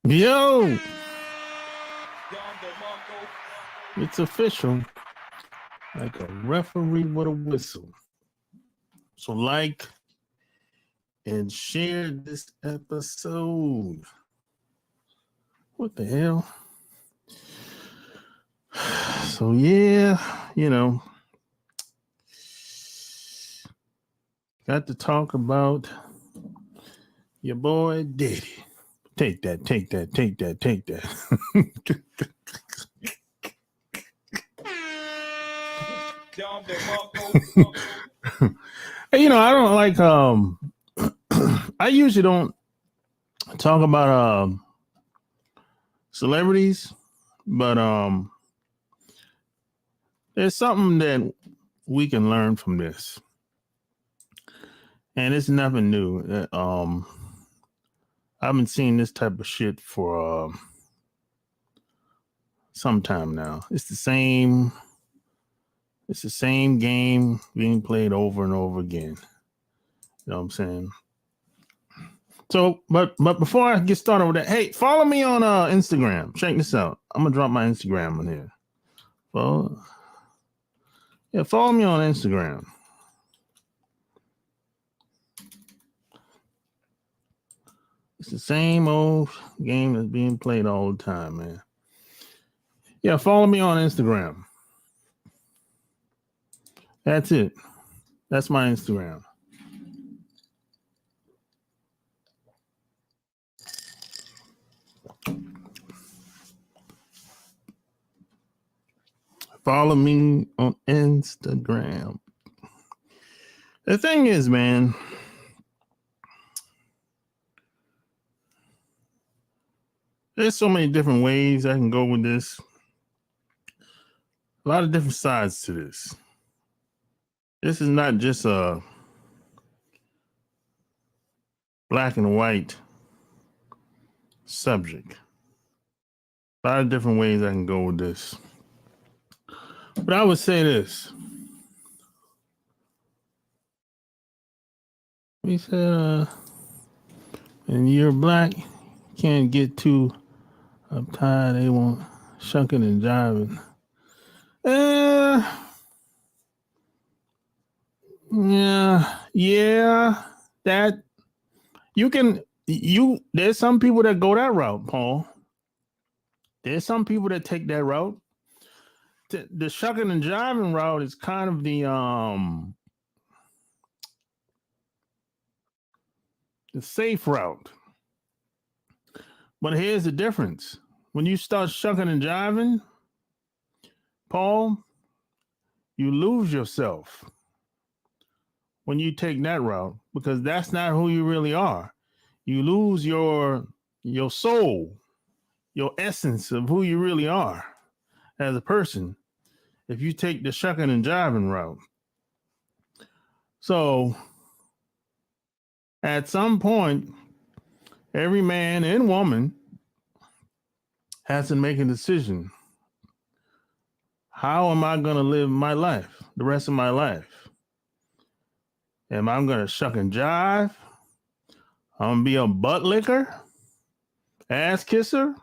Yo, it's official. Like a referee with a whistle. So like and share this episode. What the hell? So yeah, got to talk about your boy Diddy. Take that, take that, take that, take that. I don't like I usually don't talk about celebrities, but there's something that we can learn from this. And it's nothing new. I've been seeing this type of shit for some time now. It's the same game being played over and over again. You know what I'm saying? So, but before I get started with that, hey, follow me on Instagram. Check this out. I'm gonna drop my Instagram on here. Follow me on Instagram. It's the same old game that's being played all the time, man. Yeah, follow me on Instagram. That's it. That's my Instagram. Follow me on Instagram. The thing is, man, there's so many different ways I can go with this. A lot of different sides to this. This is not just a black and white subject. A lot of different ways I can go with this. But I would say this. We said, when you're black, you can't get too uptight. They want shucking and jiving. Yeah. That there's some people that go that route, Paul. There's some people that take that route. The shucking and jiving route is kind of the safe route. But here's the difference. When you start shucking and jiving, Paul, you lose yourself when you take that route, because that's not who you really are. You lose your soul, your essence of who you really are as a person if you take the shucking and jiving route. So at some point, every man and woman has to make a decision. How am I going to live my life, the rest of my life? Am I going to shuck and jive? I'm going to be a butt licker, ass kisser,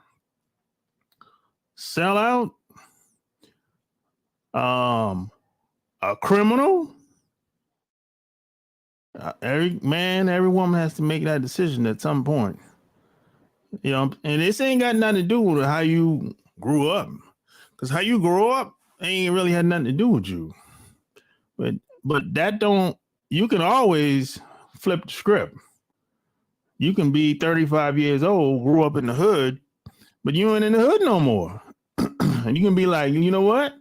sellout, a criminal? Every man, every woman has to make that decision at some point. And this ain't got nothing to do with how you grew up. Because how you grow up ain't really had nothing to do with you. But that you can always flip the script. You can be 35 years old, grew up in the hood, but you ain't in the hood no more. And you can be like, you know what?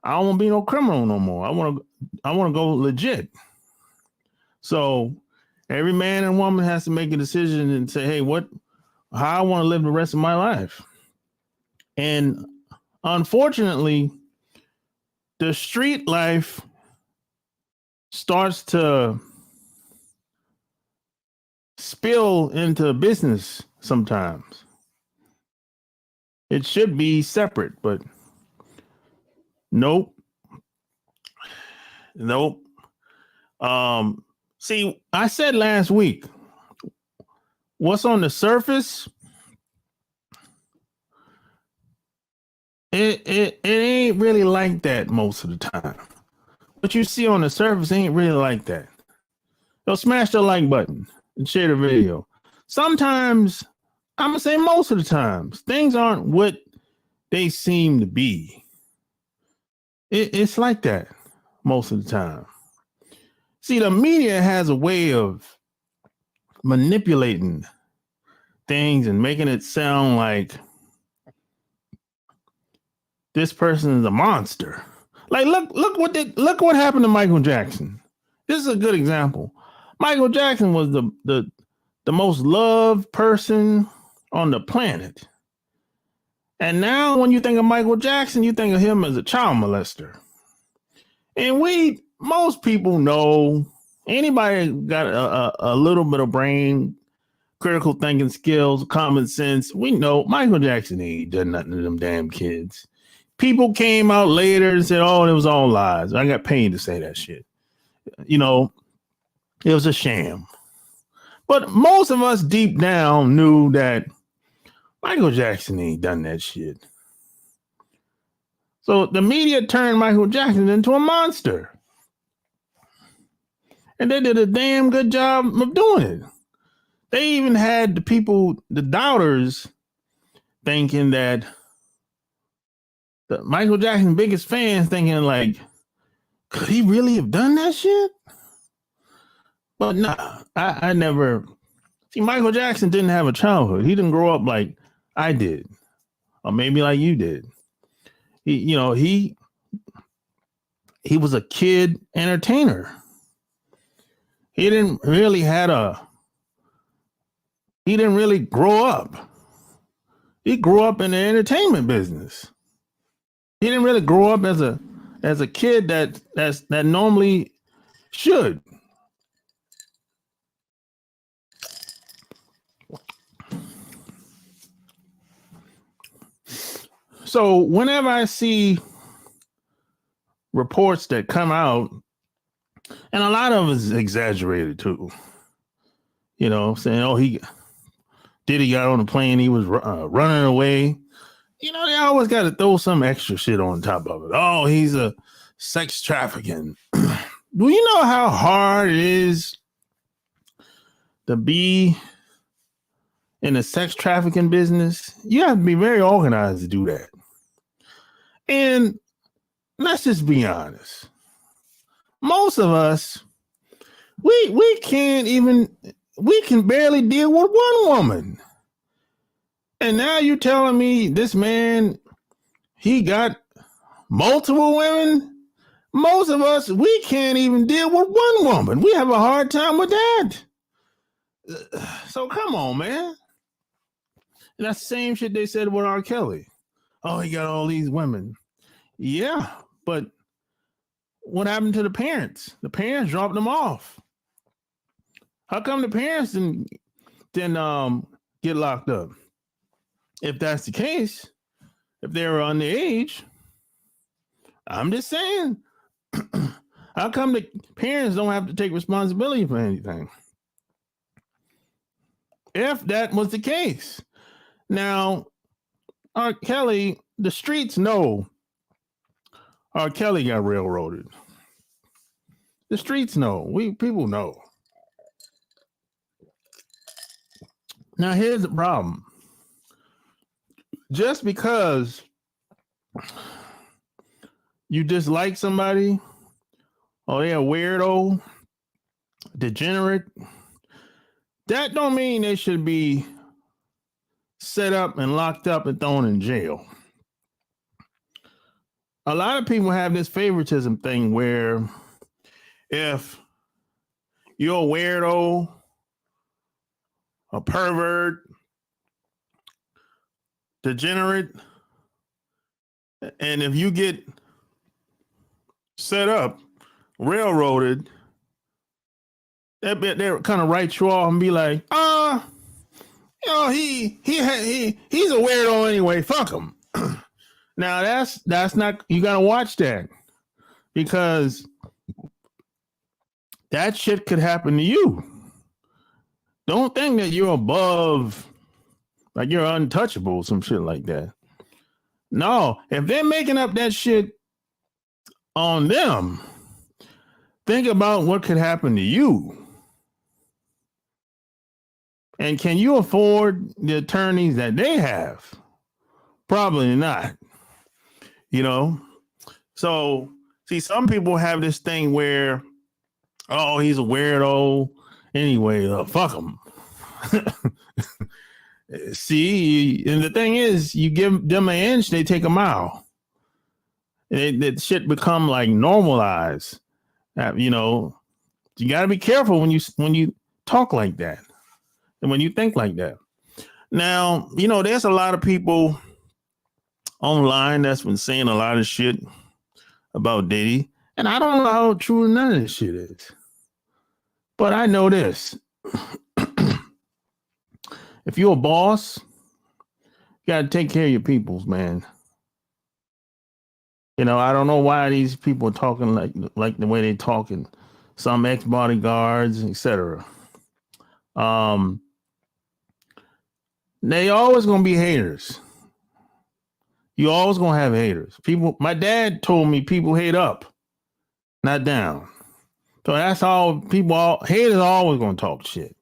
I don't want to be no criminal no more. I want to go legit. So every man and woman has to make a decision and say, hey, how I want to live the rest of my life. And unfortunately, the street life starts to spill into business sometimes. It should be separate, but nope. See, I said last week, what's on the surface, it ain't really like that most of the time. What you see on the surface ain't really like that. Yo, smash the like button and share the video. Sometimes, I'm gonna say most of the times, things aren't what they seem to be. It's like that most of the time. See, the media has a way of manipulating things and making it sound like this person is a monster. Like, look what happened to Michael Jackson. This is a good example. Michael Jackson was the most loved person on the planet. And now when you think of Michael Jackson, you think of him as a child molester. And most people know, anybody got a little bit of brain, critical thinking skills, common sense, we know Michael Jackson ain't done nothing to them damn kids. People came out later and said, oh, it was all lies. I got paid to say that shit. You know, it was a sham. But most of us deep down knew that Michael Jackson ain't done that shit. So the media turned Michael Jackson into a monster. And they did a damn good job of doing it. They even had the people, the doubters, thinking that the Michael Jackson biggest fans thinking like, could he really have done that shit? But nah, I never. See, Michael Jackson didn't have a childhood. He didn't grow up like I did, or maybe like you did. He was a kid entertainer. He didn't really grow up. He grew up in the entertainment business. He didn't really grow up as a kid that normally should. So whenever I see reports that come out, and a lot of it is exaggerated too, saying, oh, Diddy got on the plane, he was running away. They always got to throw some extra shit on top of it. Oh, he's a sex trafficking. Do you know how hard it is to be in the sex trafficking business? You have to be very organized to do that. And let's just be honest. Most of us, we can barely deal with one woman. And now you're telling me this man, he got multiple women? Most of us, we can't even deal with one woman. We have a hard time with that. So come on, man. And that's the same shit they said with R. Kelly. Oh, he got all these women. Yeah, but what happened to the parents? The parents dropped them off. How come the parents didn't get locked up? If that's the case, if they were underage, I'm just saying, how come the parents don't have to take responsibility for anything? If that was the case. Now, R. Kelly, the streets know R. Kelly got railroaded. The streets know. People know. Now, here's the problem. Just because you dislike somebody, or they're a weirdo, degenerate, that don't mean they should be set up and locked up and thrown in jail. A lot of people have this favoritism thing where if you're a weirdo, a pervert, degenerate, and if you get set up, railroaded, they'll kind of write you off and be like, he's a weirdo anyway. Fuck him. Now that's not, you gotta watch that, because that shit could happen to you. Don't think that you're above, like you're untouchable, some shit like that. No, if they're making up that shit on them, think about what could happen to you. And can you afford the attorneys that they have? Probably not. You know? So, see, some people have this thing where, oh, he's a weirdo. Anyway, fuck him. See, and the thing is, you give them an inch, they take a mile. That shit become like normalized. You know, you got to be careful when you talk like that and when you think like that. Now, you know, there's a lot of people online that's been saying a lot of shit about Diddy, and I don't know how true none of this shit is. But I know this. If you're a boss, you got to take care of your peoples, man. You know, I don't know why these people are talking like the way they're talking. Some ex-bodyguards, etc. They always gonna be haters. You always gonna have haters. People. My dad told me people hate up, not down. So that's all people. Haters are always gonna talk shit.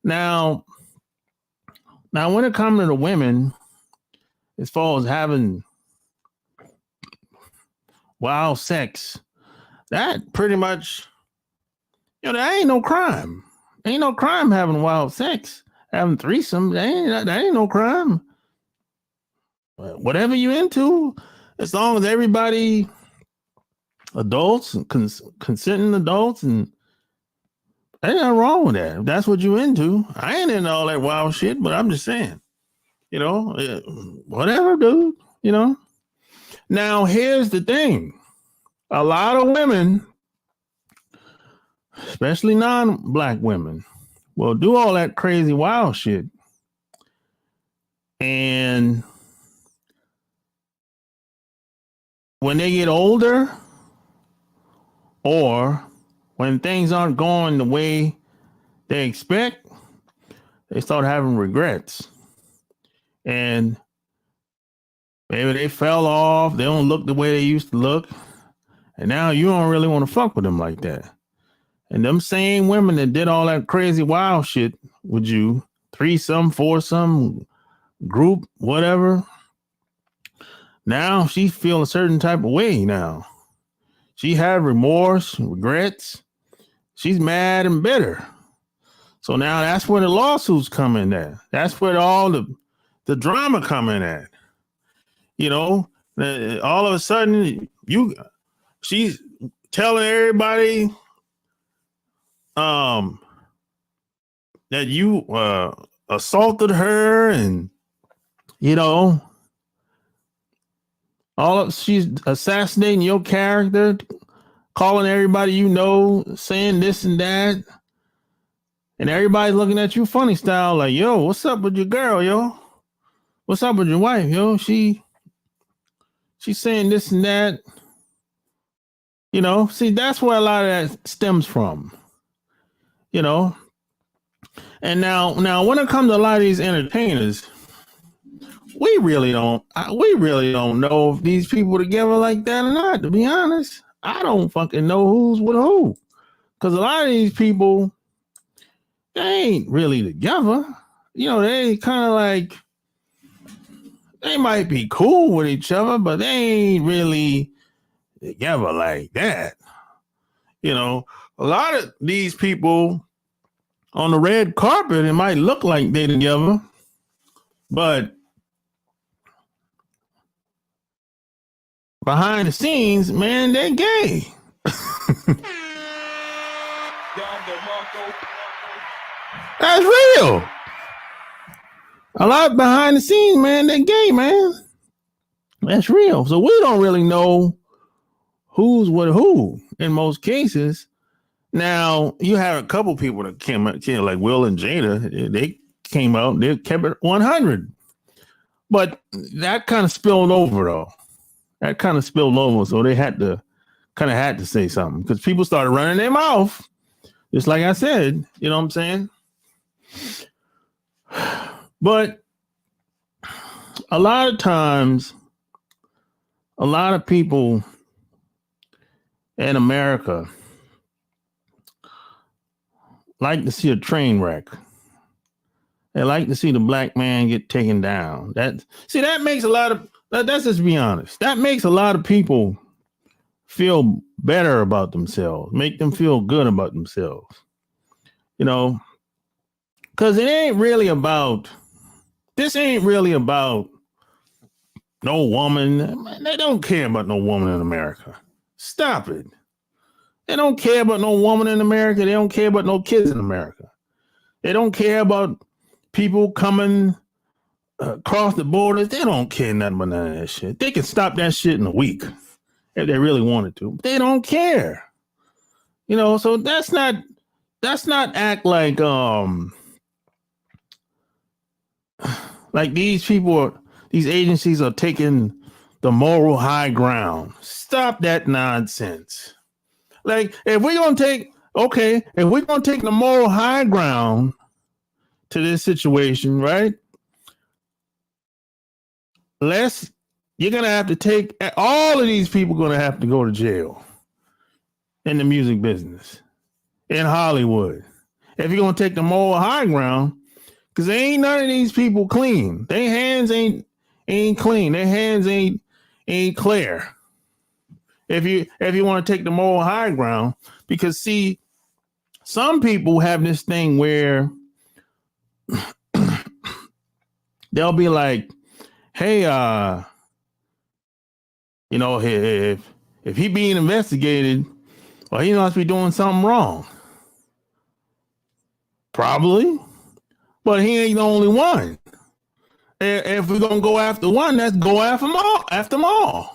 Now, when it comes to the women, as far as having wild sex, that pretty much, you know, that ain't no crime. Ain't no crime having wild sex, having threesome. That ain't no crime. Whatever you into, as long as everybody, adults, consenting adults, and ain't nothing wrong with that. If that's what you into, I ain't into all that wild shit, but I'm just saying, you know, whatever, dude, you know. Now, here's the thing. A lot of women, especially non-black women, will do all that crazy wild shit. And when they get older, or when things aren't going the way they expect, they start having regrets. And maybe they fell off, they don't look the way they used to look, and now you don't really want to fuck with them like that. And them same women that did all that crazy wild shit with you, threesome, foursome, group, whatever, now she feel a certain type of way now. She had remorse, regrets. She's mad and bitter. So now that's where the lawsuits come in at. That's where all the drama come in at. You know, all of a sudden she's telling everybody that you assaulted her, and you know, she's assassinating your character, calling everybody you know, saying this and that, and everybody's looking at you funny style, like, yo, what's up with your girl, yo? What's up with your wife, yo? She's saying this and that. You know, see, that's where a lot of that stems from. You know, and now when it comes to a lot of these entertainers, we really don't know if these people together like that or not. To be honest, I don't fucking know who's with who, because a lot of these people, they ain't really together. You know, they kind of like, they might be cool with each other, but they ain't really together like that. You know, a lot of these people on the red carpet, it might look like they together, but behind the scenes, man, they gay. That's real. A lot behind the scenes, man, they gay, man. That's real. So we don't really know who's with who in most cases. Now, you have a couple people that came out, like Will and Jada. They came out, they kept it 100. But that kind of spilled over, though. That kind of spilled over, so they had to say something, because people started running their mouth, just like I said. You know what I'm saying? But a lot of times, a lot of people in America like to see a train wreck. They like to see the black man get taken down. That makes a lot of, let's just be honest, that makes a lot of people feel better about themselves, make them feel good about themselves. You know, because this ain't really about no woman. They don't care about no woman in America. Stop it. They don't care about no woman in America. They don't care about no kids in America. They don't care about people coming across the borders. They don't care nothing about none of that shit. They can stop that shit in a week if they really wanted to. But they don't care. You know, so that's not act like these people, these agencies are taking the moral high ground. Stop that nonsense. Like, if we're gonna take the moral high ground to this situation, right? You're gonna have to take all of these people gonna have to go to jail in the music business, in Hollywood. If you're gonna take the moral high ground, because ain't none of these people clean. Their hands ain't clean. Their hands ain't clear. If you want to take the moral high ground, because see, some people have this thing where they'll be like, hey, you know, if he being investigated, well, he must be doing something wrong. Probably. But he ain't the only one. If we're gonna go after one, let's go after them all.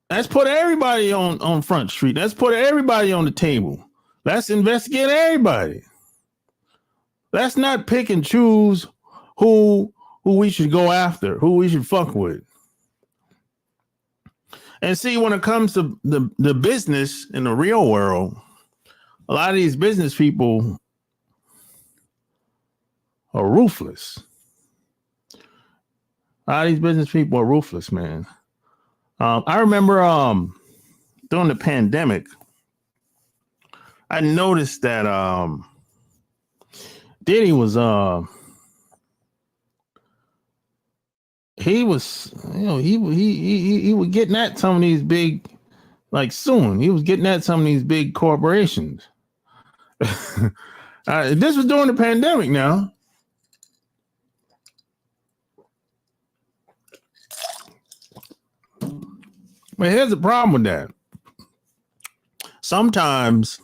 Let's put everybody on Front Street. Let's put everybody on the table. Let's investigate everybody. Let's not pick and choose who we should go after, who we should fuck with. And see, when it comes to the business in the real world, a lot of these business people are ruthless. A lot of these business people are ruthless, man. I remember during the pandemic, I noticed that Diddy was he was getting at some of these big, like soon he was getting at some of these big corporations. This was during the pandemic now. But here's the problem with that. Sometimes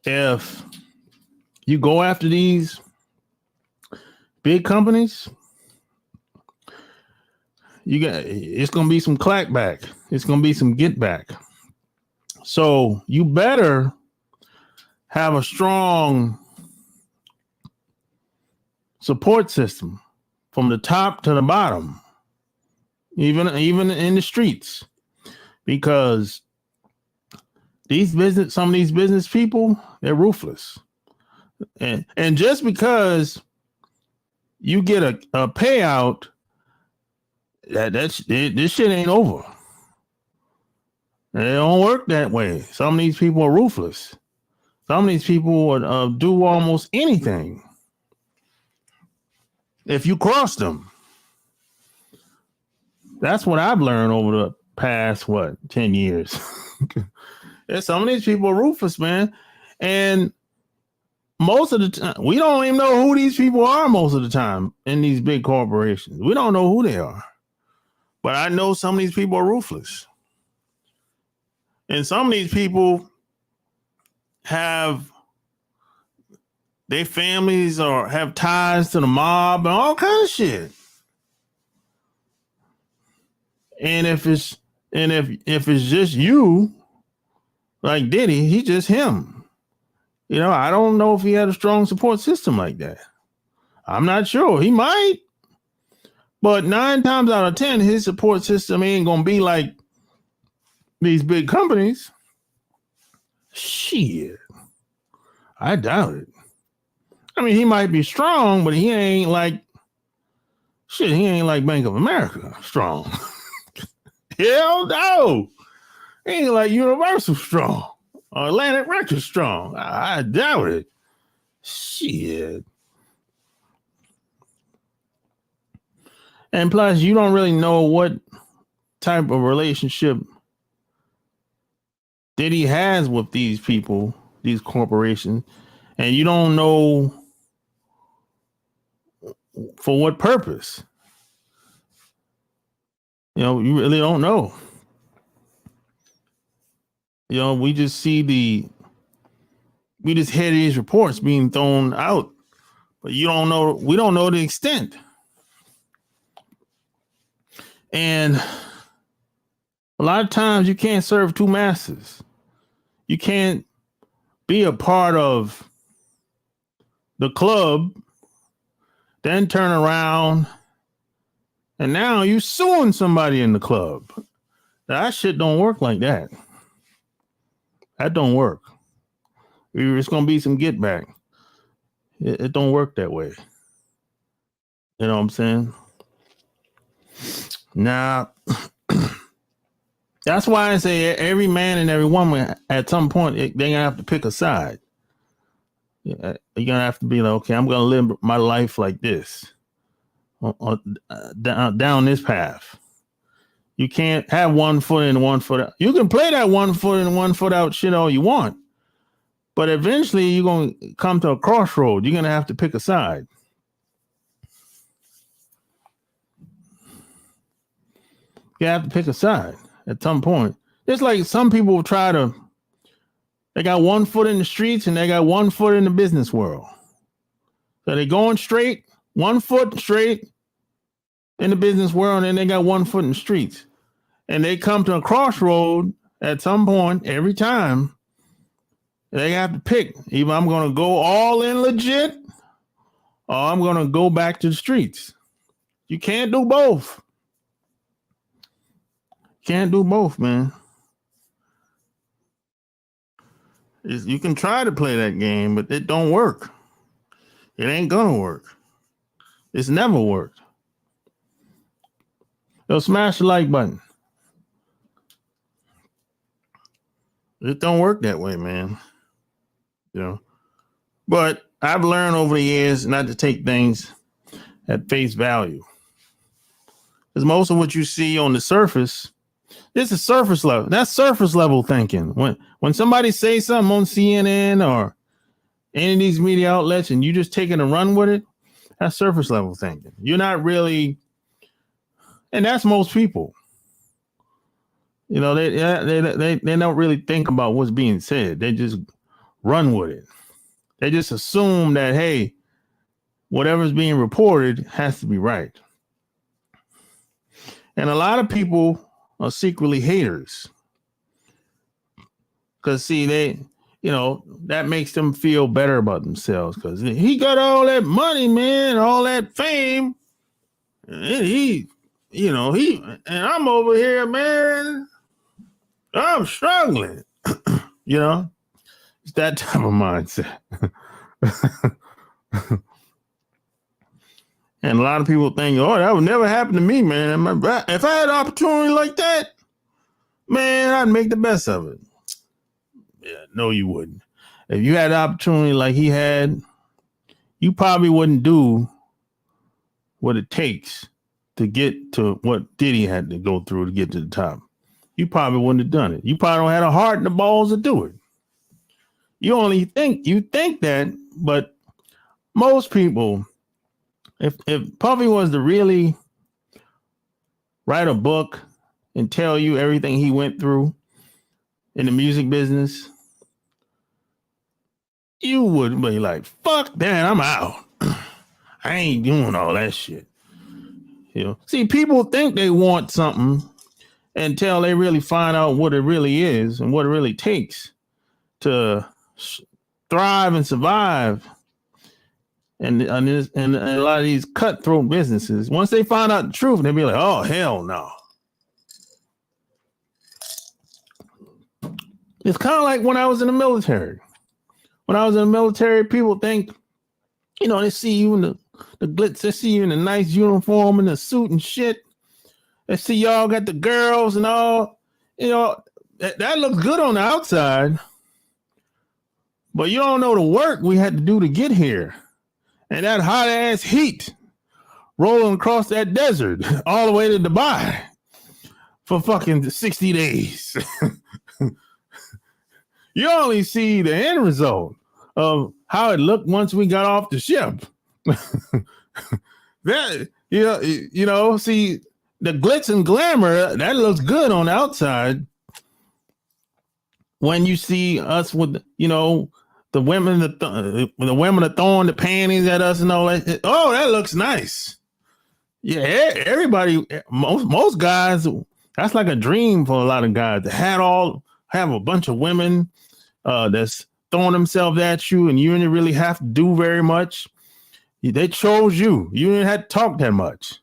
if you go after these big companies, it's going to be some clackback. It's going to be some get back. So you better have a strong support system from the top to the bottom, even in the streets, because some of these business people, they're ruthless. And just because you get a payout, this shit ain't over. It don't work that way. Some of these people are ruthless. Some of these people would do almost anything if you cross them. That's what I've learned over the past 10 years. Some of these people are ruthless, man. And most of the time, we don't even know who these people are most of the time in these big corporations. We don't know who they are. But I know some of these people are ruthless. And some of these people have their families or have ties to the mob and all kinds of shit. And if it's just you, like Diddy, he's just him. You know, I don't know if he had a strong support system like that. I'm not sure. He might. But 9 times out of 10, his support system ain't going to be like these big companies. Shit. I doubt it. I mean, he might be strong, but he ain't like shit. He ain't like Bank of America strong. Hell no. He ain't like Universal strong or Atlantic Records strong. I doubt it. Shit. And plus, you don't really know what type of relationship Diddy has with these people, these corporations, and you don't know for what purpose. You know, you really don't know. You know, we just hear these reports being thrown out, but we don't know the extent. And a lot of times you can't serve two masters. You can't be a part of the club, then turn around, and now you suing somebody in the club. That shit don't work like that. That don't work. It's going to be some get back. It don't work that way. You know what I'm saying? Now, that's why I say every man and every woman at some point, they're going to have to pick a side. You're going to have to be like, okay, I'm going to live my life like this, down this path. You can't have 1 foot in, 1 foot out. You can play that 1 foot in, 1 foot out shit all you want. But eventually you're going to come to a crossroad. You're going to have to pick a side. You have to pick a side at some point. It's like some people they got 1 foot in the streets and they got 1 foot in the business world. So they're going straight, 1 foot straight in the business world, and they got 1 foot in the streets. And they come to a crossroad at some point every time. They have to pick. Either I'm going to go all in legit or I'm going to go back to the streets. You can't do both. Can't do both, man. You can try to play that game, but it don't work. It ain't going to work. It's never worked. So smash the like button. It don't work that way, man. You know, but I've learned over the years not to take things at face value. Because most of what you see on the surface, this is surface level. That's surface level thinking. When somebody says something on CNN or any of these media outlets and you just taking a run with it, that's surface level thinking. You're not really, and that's most people. You know, they don't really think about what's being said. They just run with it. They just assume that, hey, whatever's being reported has to be right. And a lot of people are secretly haters. Because, see, that makes them feel better about themselves. Because he got all that money, man, all that fame. And and I'm over here, man. I'm struggling. It's that type of mindset. And a lot of people think, oh, that would never happen to me, man. If I had an opportunity like that, man, I'd make the best of it. Yeah, no, you wouldn't. If you had an opportunity like he had, you probably wouldn't do what it takes to get to what Diddy had to go through to get to the top. You probably wouldn't have done it. You probably don't have the heart and the balls to do it. You think that, but most people, if Puffy was to really write a book and tell you everything he went through in the music business, you would be like, fuck that, I'm out. I ain't doing all that shit. See, people think they want something until they really find out what it really is and what it really takes to thrive and survive. And a lot of these cutthroat businesses, once they find out the truth, they'll be like, oh, hell no. It's kind of like when I was in the military. when I was in the military, people think, they see you in the glitz, they see you in a nice uniform and a suit and shit. They see y'all got the girls and all, that looks good on the outside. But you don't know the work we had to do to get here. And that hot ass heat rolling across that desert all the way to Dubai for fucking 60 days. You only see the end result of how it looked once we got off the ship. That, see the glitz and glamour, that looks good on the outside. When you see us with, the women, the women are throwing the panties at us and all that. Oh, that looks nice. Yeah, everybody, most guys, that's like a dream for a lot of guys to have a bunch of women that's throwing themselves at you, and you didn't really have to do very much. They chose you. You didn't have to talk that much,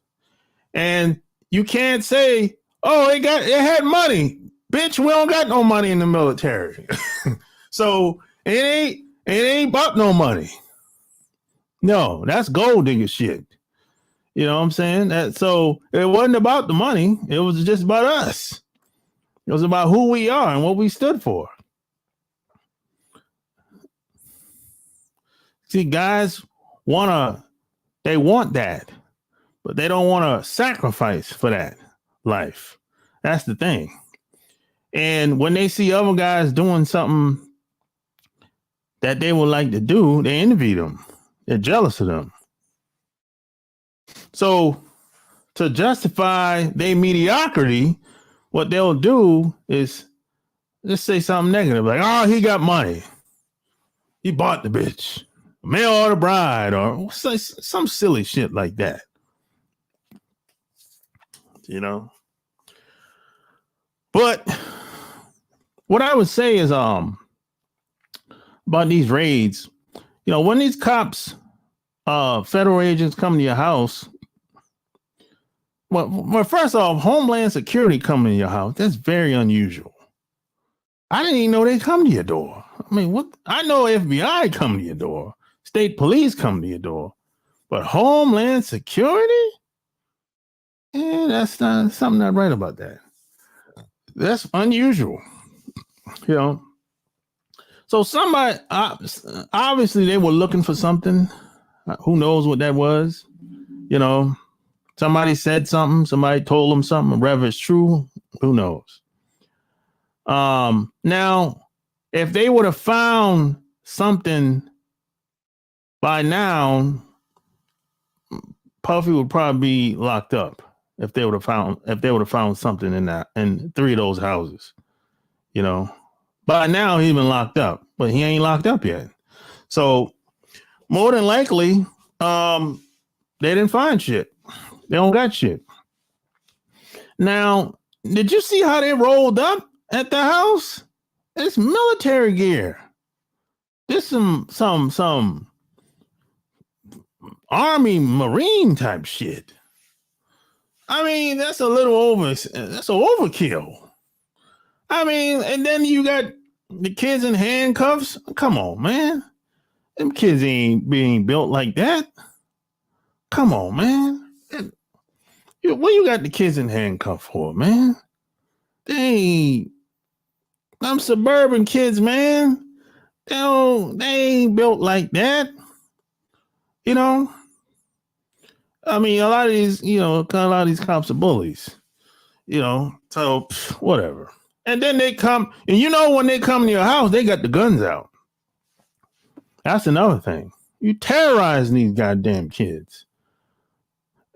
and you can't say, "Oh, it had money." Bitch, we don't got no money in the military. So it ain't about no money. No, that's gold digger shit. You know what I'm saying? So it wasn't about the money. It was just about us. It was about who we are and what we stood for. See, guys want that, but they don't want to sacrifice for that life. That's the thing. And when they see other guys doing something that they would like to do, they envy them. They're jealous of them. So to justify their mediocrity, what they'll do is just say something negative, like, "Oh, he got money. He bought the bitch. Mail or the bride," or some silly shit like that. But what I would say is about these raids, when these cops, federal agents come to your house, well, first off, Homeland Security coming to your house, that's very unusual. I didn't even know they come to your door. I mean, what? I know FBI come to your door, state police come to your door, but Homeland Security? Yeah, that's something not right about that. That's unusual. So somebody, obviously they were looking for something. Who knows what that was? Somebody said something. Somebody told them something. Whether it's true, who knows? Now, if they would have found something by now, Puffy would probably be locked up. If they would have found something in 3 of those houses, by now he's been locked up, but he ain't locked up yet. So more than likely, they didn't find shit. They don't got shit. Now, did you see how they rolled up at the house? It's military gear. This some Army Marine type shit. I mean, that's an overkill. I mean, and then you got the kids in handcuffs. Come on, man. Them kids ain't being built like that. Come on, man. What you got the kids in handcuffs for, man? Them suburban kids, man. They ain't built like that. I mean, a lot of these cops are bullies, so whatever. And then they come, and when they come to your house, they got the guns out. That's another thing. You terrorizing these goddamn kids.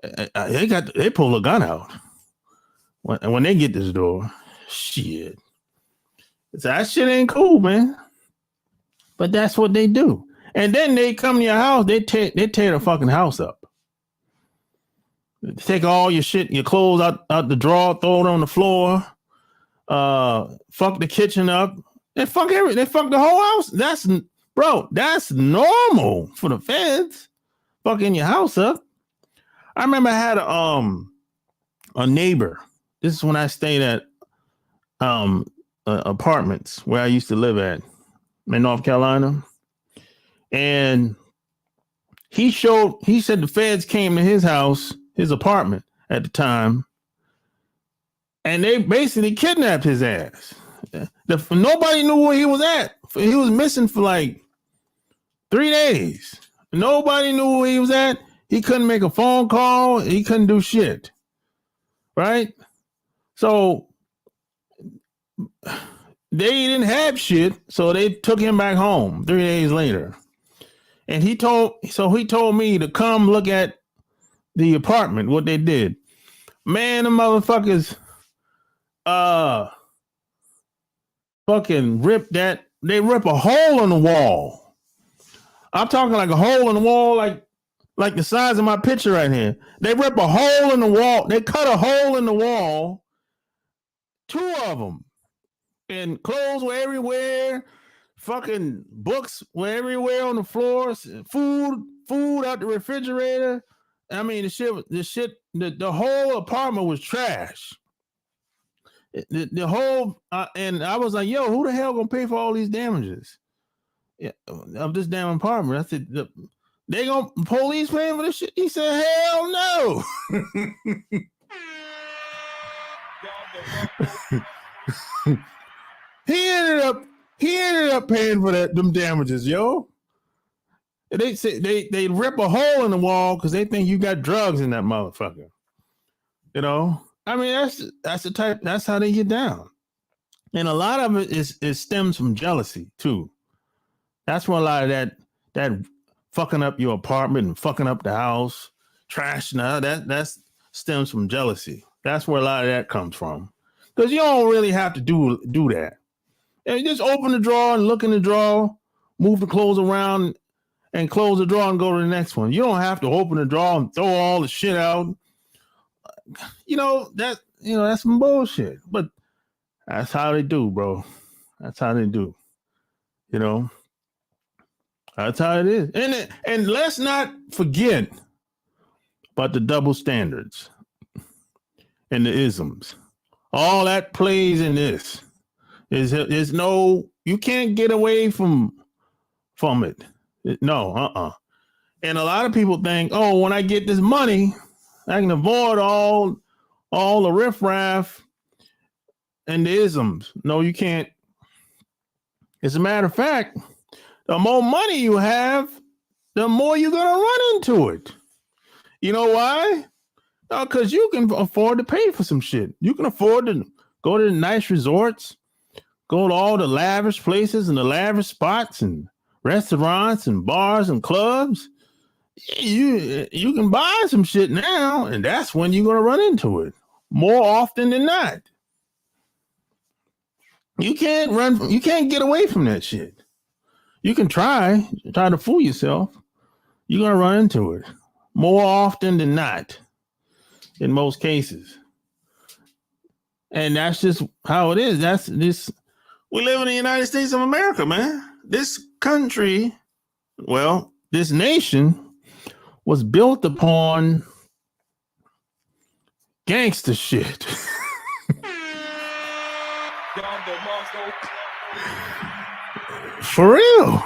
They pull a gun out when they get this door. Shit. That shit ain't cool, man. But that's what they do. And then they come to your house, they tear the fucking house up. They take all your shit, your clothes out the drawer, throw it on the floor, fuck the kitchen up. They fuck the whole house. That's normal for the feds. Fucking your house up. I remember I had a neighbor. This is when I stayed at apartments where I used to live at in North Carolina. And he said the feds came to his house, his apartment at the time, and they basically kidnapped his ass. Nobody knew where he was at. He was missing for like 3 days. Nobody knew where he was at. He couldn't make a phone call. He couldn't do shit. Right? So they didn't have shit, so they took him back home 3 days later. And he told me to come look at the apartment, what they did. Man, the motherfuckers fucking rip a hole in the wall. I'm talking like a hole in the wall, like the size of my picture right here. They rip a hole in the wall. They cut a hole in the wall. 2 of them. And clothes were everywhere. Fucking books were everywhere on the floors. Food out the refrigerator. I mean, the whole apartment was trash. The whole, and I was like, yo, who the hell gonna pay for all these damages of this damn apartment? I said, they gonna police paying for this shit? He said, hell no. He ended up paying for them damages, yo. They say they rip a hole in the wall because they think you got drugs in that motherfucker. You know, I mean that's how they get down, and a lot of it stems from jealousy too. That's where a lot of that fucking up your apartment and fucking up the house, trash now. That stems from jealousy. That's where a lot of that comes from, because you don't really have to do that. And you just open the drawer and look in the drawer, move the clothes around, and close the drawer and go to the next one. You don't have to open the drawer and throw all the shit out. That's some bullshit. But that's how they do, bro. That's how they do. That's how it is. And let's not forget about the double standards and the isms. All that plays in this. There's no, you can't get away from it. No, And a lot of people think, oh, when I get this money, I can avoid all the riffraff and the isms. No, you can't. As a matter of fact, the more money you have, the more you're going to run into it. You know why? Because you can afford to pay for some shit. You can afford to go to the nice resorts, go to all the lavish places and the lavish spots and restaurants and bars and clubs. You can buy some shit now, and that's when you're going to run into it more often than not. You can't get away from that shit. You can try to fool yourself. You're going to run into it more often than not in most cases. And that's just how it is. We live in the United States of America, man. This country, this nation was built upon gangster shit. For real.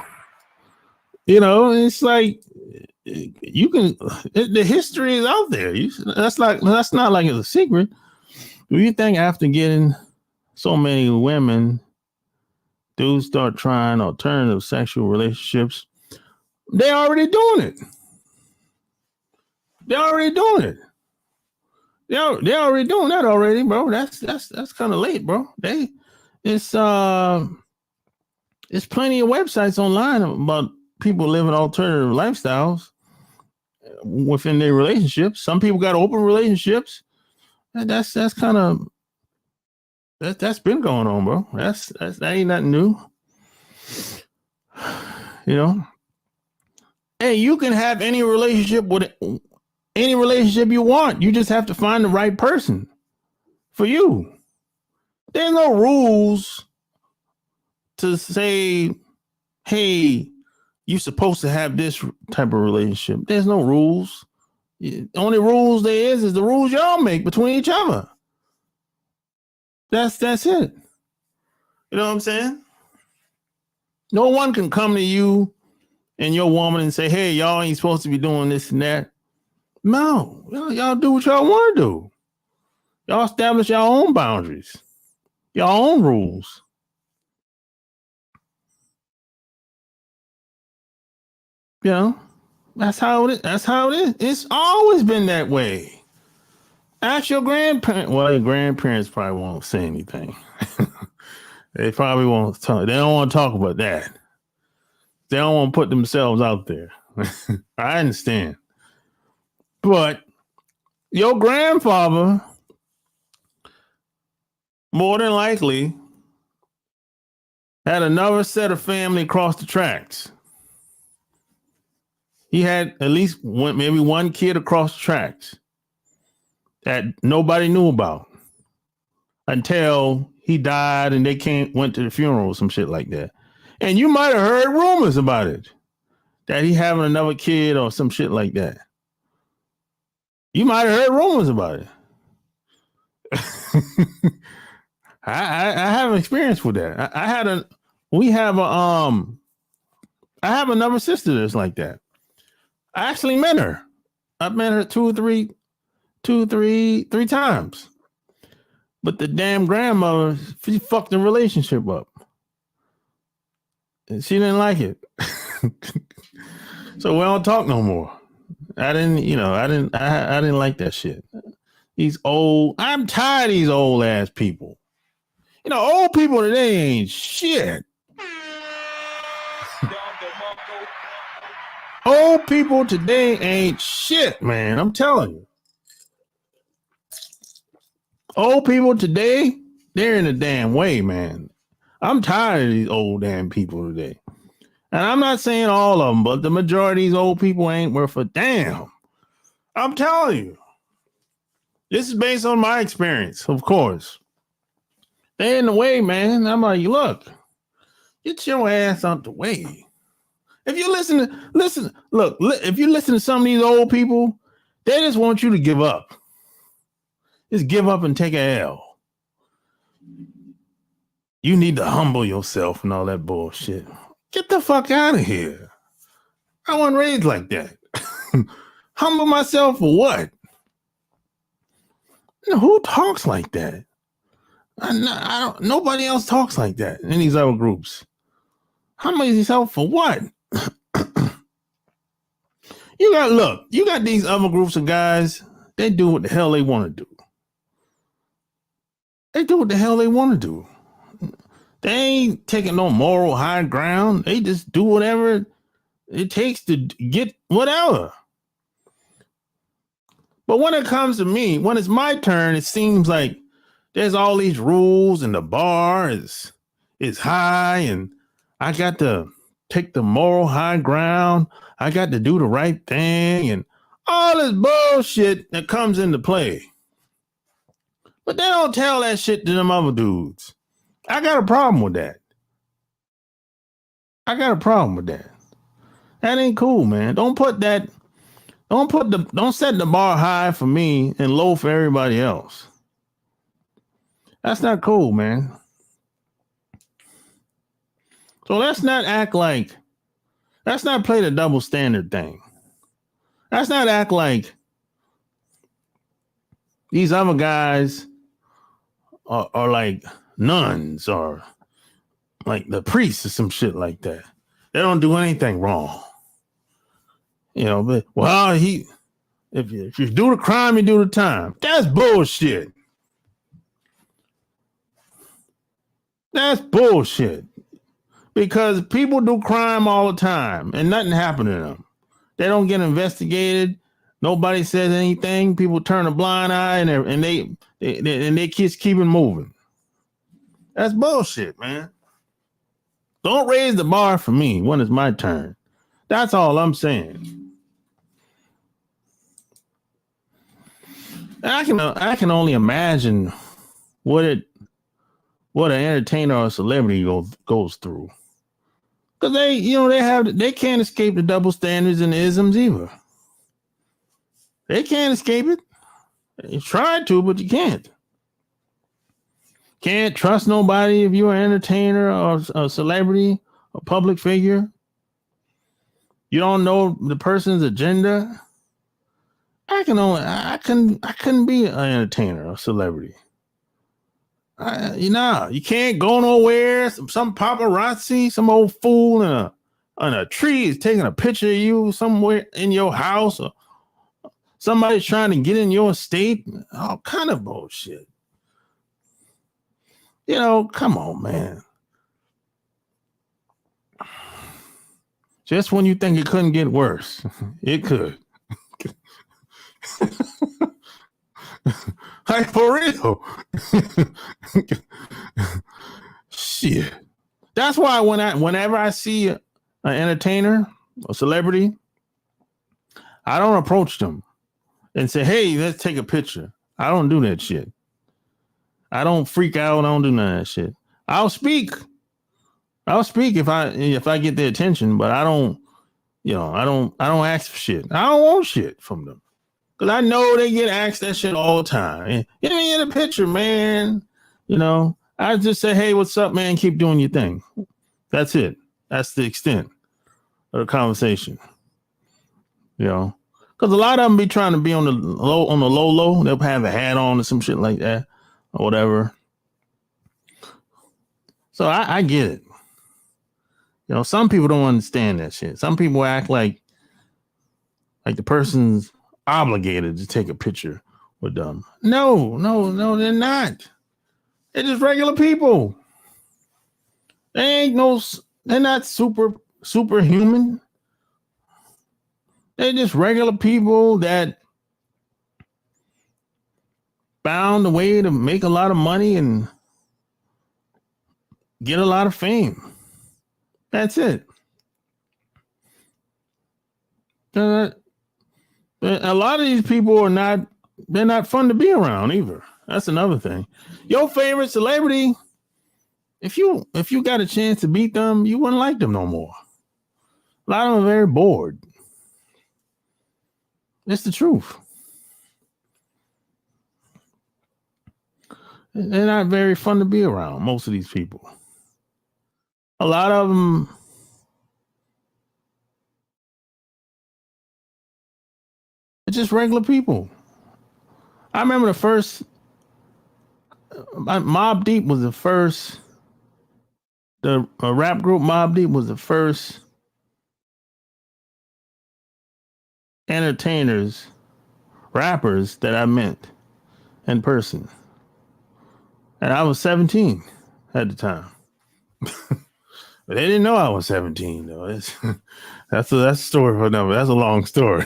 It's like the history is out there. That's not like it's a secret. Do you think after getting so many women, dudes start trying alternative sexual relationships? They're already doing it. They're already doing that already, bro. That's kind of late, bro. It's plenty of websites online about people living alternative lifestyles within their relationships. Some people got open relationships. And that's kind of that's been going on, bro. That ain't nothing new. Hey, you can have any relationship you want. You just have to find the right person for you. There's no rules to say, hey, you're supposed to have this type of relationship. There's no rules. The only rules there is the rules y'all make between each other. That's it. You know what I'm saying? No one can come to you and your woman and say, hey, y'all ain't supposed to be doing this and that. No, y'all do what y'all want to do. Y'all establish your own boundaries, your own rules. You know, that's how it is. That's how it is. It's always been that way. Ask your grandparents. Well, your grandparents probably won't say anything. They probably won't talk. They don't want to talk about that. They don't want to put themselves out there. I understand. But your grandfather, more than likely, had another set of family across the tracks. He had at least maybe one kid across the tracks that nobody knew about until he died and they went to the funeral or some shit like that. And you might have heard rumors about it, that he having another kid or some shit like that. You might have heard rumors about it. I have an experience with that. I have another sister that's like that. I actually met her. I've met her three times. But the damn grandmother, she fucked the relationship up. And she didn't like it. So we don't talk no more. I didn't like that shit. I'm tired of these old ass people. Old people today ain't shit. Old people today ain't shit, man. I'm telling you. Old people today, they're in a damn way, man. I'm tired of these old damn people today. And I'm not saying all of them, but the majority of these old people ain't worth a damn. I'm telling you. This is based on my experience, of course. They're in the way, man. I'm like, look, get your ass out the way. If you listen, if you listen to some of these old people, they just want you to give up. Just give up and take a L. You need to humble yourself and all that bullshit. Get the fuck out of here. I wasn't raised like that. Humble myself for what? Who talks like that? Nobody else talks like that in these other groups. Humble yourself for what? You got these other groups of guys, they do what the hell they want to do. They do what the hell they want to do. They ain't taking no moral high ground. They just do whatever it takes to get whatever. But when it comes to me, when it's my turn, it seems like there's all these rules and the bar is high and I got to take the moral high ground. I got to do the right thing and all this bullshit that comes into play. But they don't tell that shit to them other dudes. I got a problem with that. That ain't cool, man. Don't set the bar high for me and low for everybody else. That's not cool, man. So let's not play the double standard thing. Let's not act like these other guys are like nuns or like the priests or some shit like that. They don't do anything wrong. But if you do the crime, you do the time. That's bullshit. That's bullshit. Because people do crime all the time and nothing happened to them. They don't get investigated. Nobody says anything. People turn a blind eye and they just keep it moving. That's bullshit, man. Don't raise the bar for me when it's my turn. That's all I'm saying. I can only imagine what an entertainer or a celebrity goes through. Because they can't escape the double standards and the isms either. They can't escape it. You tried to, but you can't. Can't trust nobody if you're an entertainer or a celebrity, a public figure. You don't know the person's agenda. I couldn't be an entertainer or celebrity. You can't go nowhere. Some paparazzi, some old fool in a tree is taking a picture of you somewhere in your house, or somebody's trying to get in your estate. All kind of bullshit. Come on, man. Just when you think it couldn't get worse, it could. Like, for real. Shit. That's why whenever I see an entertainer, a celebrity, I don't approach them and say, "Hey, let's take a picture." I don't do that shit. I don't freak out. I don't do none of that shit. I'll speak if I get their attention, but I don't ask for shit. I don't want shit from them. Because I know they get asked that shit all the time. Get me in a picture, man. I just say, "Hey, what's up, man? Keep doing your thing." That's it. That's the extent of the conversation. Because a lot of them be trying to be on the low. They'll have a hat on or some shit like that or whatever. So I get it. Some people don't understand that shit. Some people act like the person's obligated to take a picture with them. No, they're not. They're just regular people. They're not superhuman. They're just regular people that found a way to make a lot of money and get a lot of fame. That's it. A lot of these people they're not fun to be around either. That's another thing. Your favorite celebrity, if you got a chance to beat them, you wouldn't like them no more. A lot of them are very bored. It's the truth. They're not very fun to be around, most of these people. A lot of them are just regular people. I remember the first Mobb Deep was the first. The rap group Mobb Deep was the first rappers that I met in person. And I was 17 at the time. But they didn't know I was 17 though. That's a story for another. That's a long story.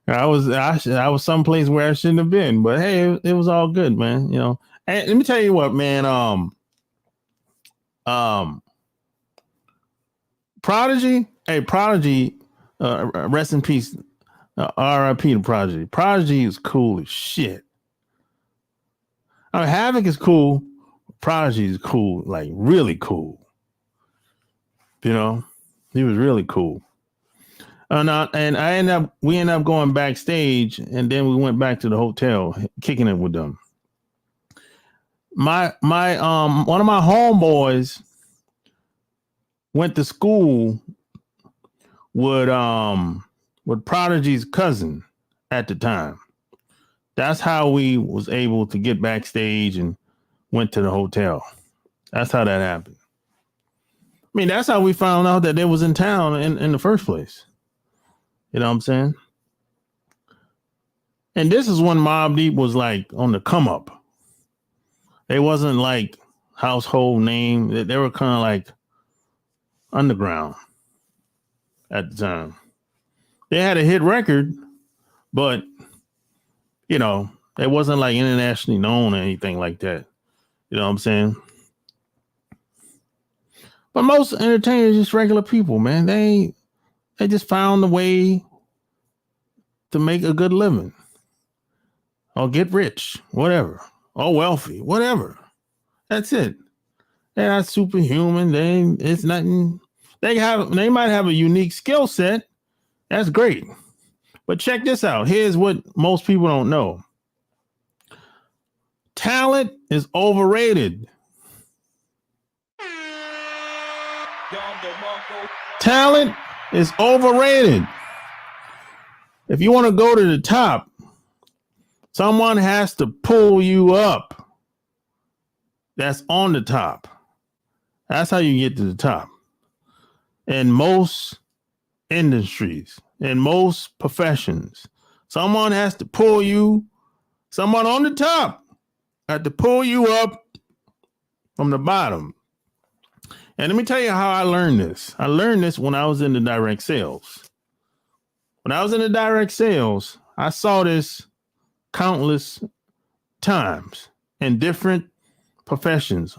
I was someplace where I shouldn't have been, but hey, it was all good, man. And let me tell you what, man. Prodigy, rest in peace. R.I.P. to Prodigy. Prodigy is cool as shit. I mean, Havoc is cool. Prodigy is cool, like really cool. He was really cool. And we ended up going backstage, and then we went back to the hotel, kicking it with them. My one of my homeboys went to school with Prodigy's cousin at the time. That's how we was able to get backstage and went to the hotel. That's how that happened. I mean, that's how we found out that they was in town in the first place. You know what I'm saying? And this is when Mobb Deep was like on the come up. They wasn't like household name. They were kind of like underground at the time. They had a hit record, but it wasn't like internationally known or anything like that. You know what I'm saying? But most entertainers are just regular people, man. They just found a way to make a good living or get rich, whatever, or wealthy, whatever. That's it. They're not superhuman. It's nothing. They might have a unique skill set. That's great. But check this out. Here's what most people don't know. Talent is overrated. Talent is overrated. If you want to go to the top, someone has to pull you up. That's on the top. That's how you get to the top. In most industries, in most professions, someone has to pull you, someone on the top had to pull you up from the bottom. And let me tell you how I learned this. I learned this when I was in the direct sales. When I was in the direct sales, I saw this countless times in different professions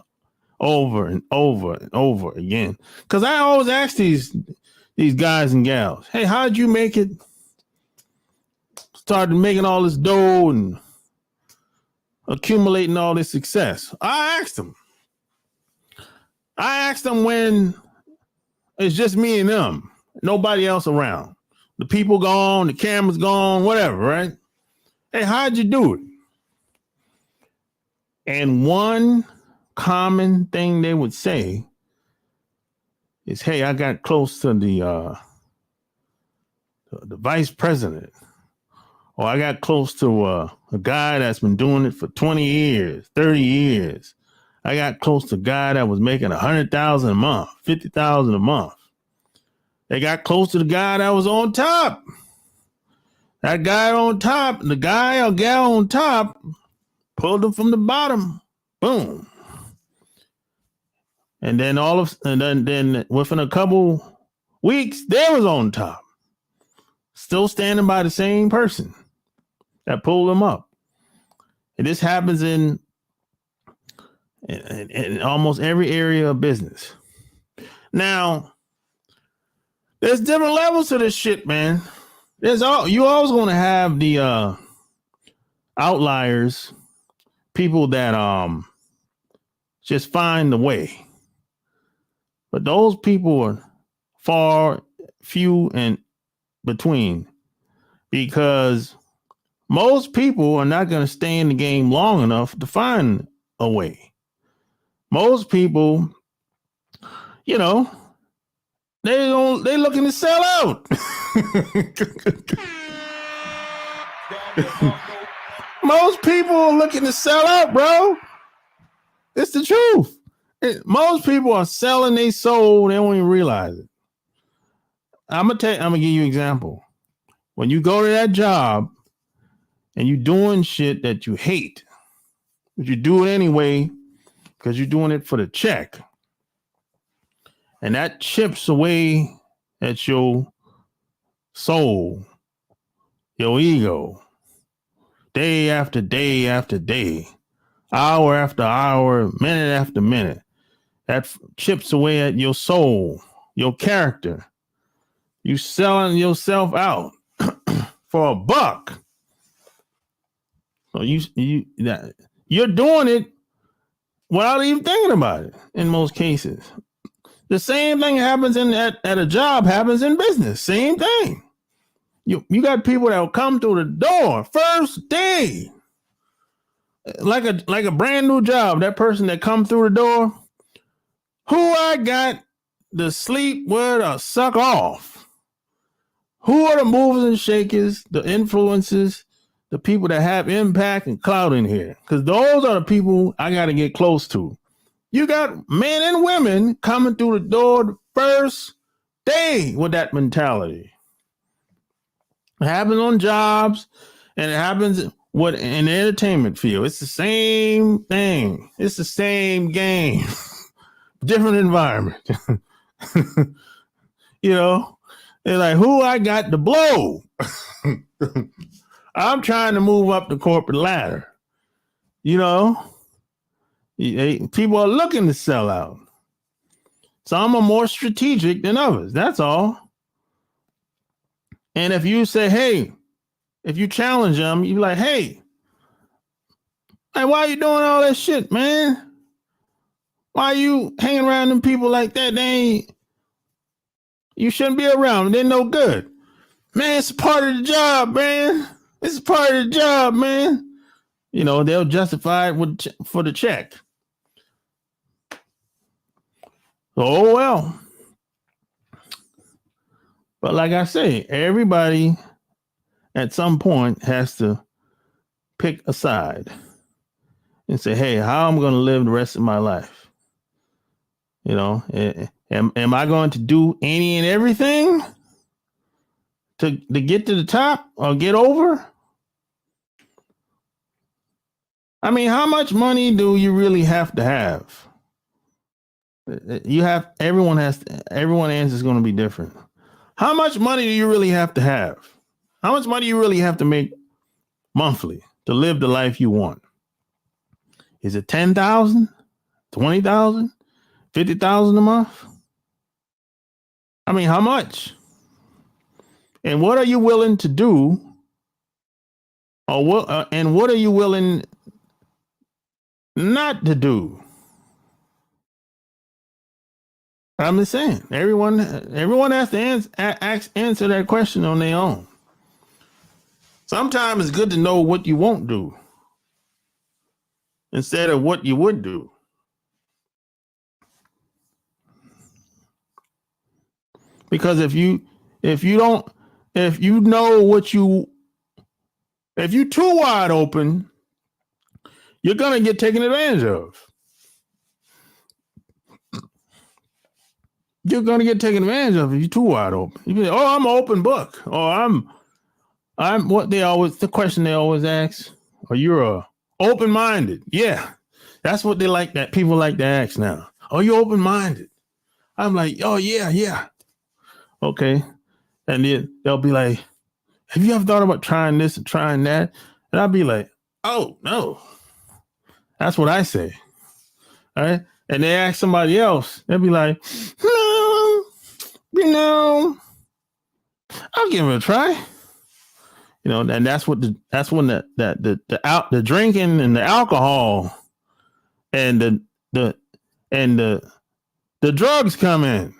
over and over and over again. Because I always ask these guys and gals, hey, how'd you make it? Started making all this dough and accumulating all this success. I asked them when it's just me and them, nobody else around. The people gone, the camera's gone, whatever, right? Hey, how'd you do it? And one common thing they would say is, hey, I got close to the vice president, or I got close to a guy that's been doing it for 20 years, 30 years. I got close to a guy that was making $100,000 a month, $50,000 a month. They got close to the guy that was on top. That guy on top, the guy or gal on top, pulled them from the bottom. Boom. And then then within a couple weeks, they was on top. Still standing by the same person that pulled them up. And this happens in almost every area of business. Now, there's different levels to this shit, man. You always going to have the outliers, people that just find the way. But those people are far, few and between, because most people are not going to stay in the game long enough to find a way. Most people, they looking to sell out. Most people are looking to sell out, bro. It's the truth. Most people are selling their soul. They don't even realize it. I'm gonna give you an example. When you go to that job and you're doing shit that you hate, but you do it anyway because you're doing it for the check, and that chips away at your soul, your ego, day after day after day, hour after hour, minute after minute. That chips away at your soul, your character. You selling yourself out for $1. So you're doing it without even thinking about it in most cases. The same thing happens at a job, happens in business. Same thing. You got people that will come through the door first day, like a brand new job. That person that come through the door, who I got to sleep with or suck off. Who are the movers and shakers, the influences, the people that have impact and clout in here? Because those are the people I got to get close to. You got men and women coming through the door the first day with that mentality. It happens on jobs, and it happens in the entertainment field. It's the same thing. It's the same game. Different environment. They're like, who I got to blow? I'm trying to move up the corporate ladder. People are looking to sell out. Some are more strategic than others. That's all. And if you say, hey, if you challenge them, you're like, hey, why are you doing all that shit, man? Why are you hanging around them people like that? You shouldn't be around. They're no good. Man, it's a part of the job, man. It's a part of the job, man. They'll justify it for the check. Oh, well. But like I say, everybody at some point has to pick a side and say, hey, how am I going to live the rest of my life? You know, am I going to do any and everything to get to the top or get over? I mean, how much money do you really have to have? Everyone's answer is going to be different. How much money do you really have to have? How much money do you really have to make monthly to live the life you want? Is it 10,000, 20,000, 50,000 a month? I mean, how much? And what are you willing to do? Or what are you willing not to do? I'm just saying, everyone has to answer that question on their own. Sometimes it's good to know what you won't do instead of what you would do. Because if you too wide open, you're gonna get taken advantage of. You're gonna get taken advantage of if you're too wide open. You can say, "Oh, I'm an open book," or "I'm the question they always ask, or you're open-minded." Yeah, that's what they like. That people like to ask now. Oh, you're open-minded. I'm like, oh yeah. Okay, and then they'll be like, "Have you ever thought about trying this and trying that?" And I'll be like, "Oh no." That's what I say. All right. And they ask somebody else, they'll be like, "No, I'll give it a try." You know, and that's when the drinking and the alcohol and the drugs come in.